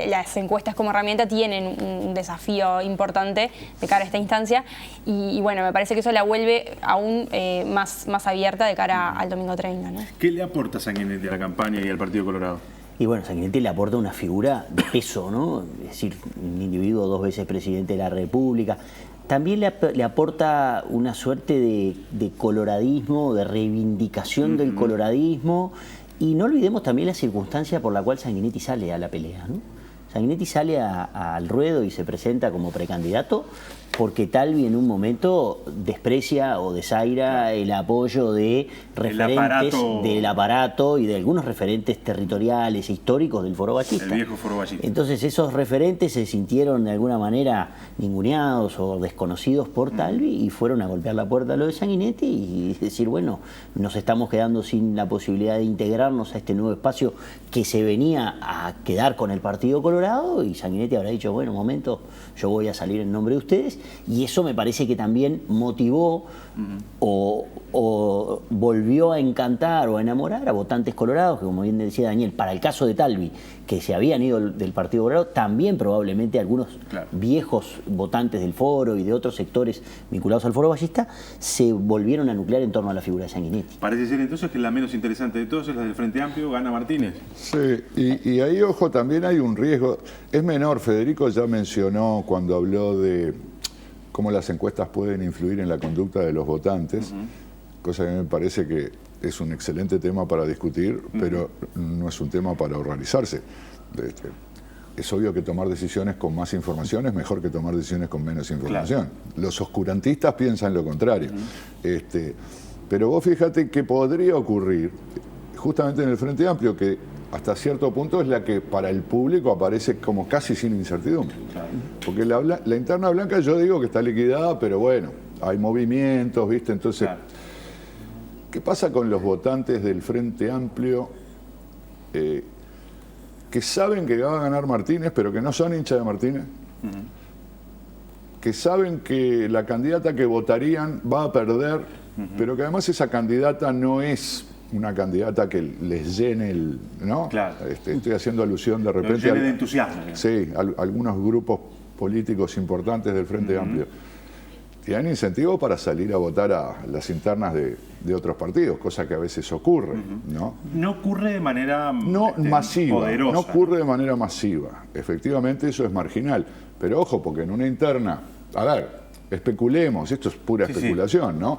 las encuestas como herramienta tienen un desafío importante de cara a esta instancia. Y bueno, me parece que eso la vuelve aún más abierta de cara al domingo 30, ¿no? ¿Qué le aporta Sanguinetti a la campaña y al Partido Colorado? Y bueno, Sanguinetti le aporta una figura de peso, ¿no? Es decir, un individuo 2 veces presidente de la República. También le aporta una suerte de coloradismo, de reivindicación del coloradismo. Y no olvidemos también la circunstancia por la cual Sanguinetti sale a la pelea, ¿no? Sanguinetti sale al ruedo y se presenta como precandidato porque Talvi en un momento desprecia o desaira el apoyo de referentes del aparato y de algunos referentes territoriales e históricos del Foro Ballista. El viejo Foro Ballista. Entonces esos referentes se sintieron de alguna manera ninguneados o desconocidos por Talvi y fueron a golpear la puerta a lo de Sanguinetti y decir, bueno, nos estamos quedando sin la posibilidad de integrarnos a este nuevo espacio que se venía a quedar con el Partido Colorado, y Sanguinetti habrá dicho, bueno, un momento, yo voy a salir en nombre de ustedes. Y eso me parece que también motivó o volvió a encantar o a enamorar a votantes colorados, que como bien decía Daniel, para el caso de Talvi, que se habían ido del Partido Colorado, también probablemente algunos viejos votantes del Foro y de otros sectores vinculados al Foro Ballista se volvieron a nuclear en torno a la figura de Sanguinetti. Parece ser entonces que la menos interesante de todos es la del Frente Amplio, gana Martínez. Sí, y ahí, ojo, también hay un riesgo, es menor. Federico ya mencionó cuando habló de cómo las encuestas pueden influir en la conducta de los votantes, cosa que me parece que es un excelente tema para discutir, pero no es un tema para horrorizarse. Es obvio que tomar decisiones con más información es mejor que tomar decisiones con menos información. Claro. Los oscurantistas piensan lo contrario. Pero vos fíjate que podría ocurrir, justamente en el Frente Amplio, que hasta cierto punto es la que para el público aparece como casi sin incertidumbre. Claro. Porque la interna blanca yo digo que está liquidada, pero bueno, hay movimientos, ¿viste? Entonces, claro. ¿Qué pasa con los votantes del Frente Amplio que saben que va a ganar Martínez, pero que no son hinchas de Martínez? Que saben que la candidata que votarían va a perder, pero que además esa candidata no es una candidata que les llene el... ¿no? Claro. Estoy haciendo alusión de repente... Llene de entusiasmo. Sí, algunos grupos políticos importantes del Frente Amplio. Tienen incentivos para salir a votar a las internas de otros partidos, cosa que a veces ocurre, ¿no? No ocurre de manera masiva, poderosa. No ocurre de manera masiva. Efectivamente eso es marginal. Pero ojo, porque en una interna... A ver, especulemos, esto es pura especulación, ¿no?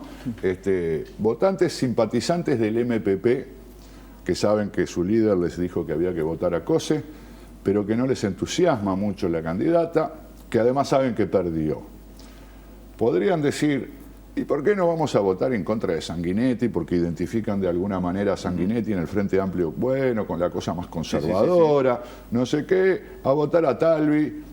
Votantes simpatizantes del MPP, que saben que su líder les dijo que había que votar a Cose, pero que no les entusiasma mucho la candidata, que además saben que perdió. Podrían decir, ¿y por qué no vamos a votar en contra de Sanguinetti? Porque identifican de alguna manera a Sanguinetti en el Frente Amplio, bueno, con la cosa más conservadora, no sé qué, a votar a Talvi,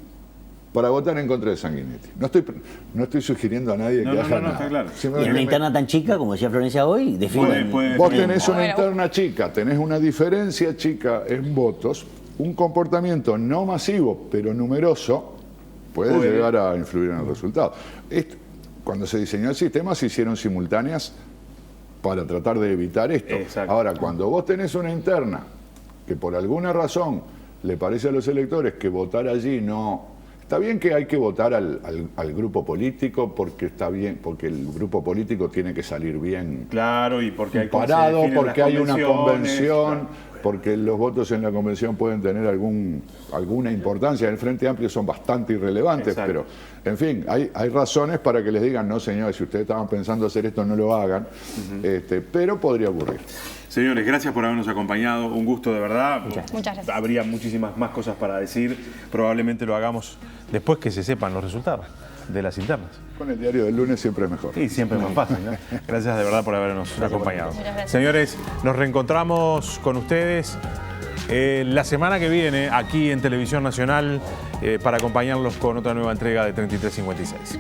para votar en contra de Sanguinetti. No estoy sugiriendo a nadie que haga nada. Está claro. Y en una interna tan chica, como decía Florencia hoy, definen... Vos tenés una interna chica, tenés una diferencia chica en votos, un comportamiento no masivo, pero numeroso, puede llegar a influir en el resultado. Cuando se diseñó el sistema se hicieron simultáneas para tratar de evitar esto. Exacto. Ahora, cuando vos tenés una interna que por alguna razón le parece a los electores que votar allí no... Está bien que hay que votar al grupo político porque está bien, porque el grupo político tiene que salir bien. Claro, y porque hay parado, porque hay una convención, claro. Porque los votos en la convención pueden tener alguna importancia. En el Frente Amplio son bastante irrelevantes, exacto. Pero, en fin, hay razones para que les digan, no señores, si ustedes estaban pensando hacer esto, no lo hagan, pero podría ocurrir. Señores, gracias por habernos acompañado. Un gusto de verdad. Muchas gracias. Habría muchísimas más cosas para decir. Probablemente lo hagamos después que se sepan los resultados de las internas. Con el diario del lunes siempre es mejor. Sí, siempre es más fácil, ¿no? Gracias de verdad por habernos acompañado. Muchas gracias. Señores, nos reencontramos con ustedes la semana que viene aquí en Televisión Nacional para acompañarlos con otra nueva entrega de 3356.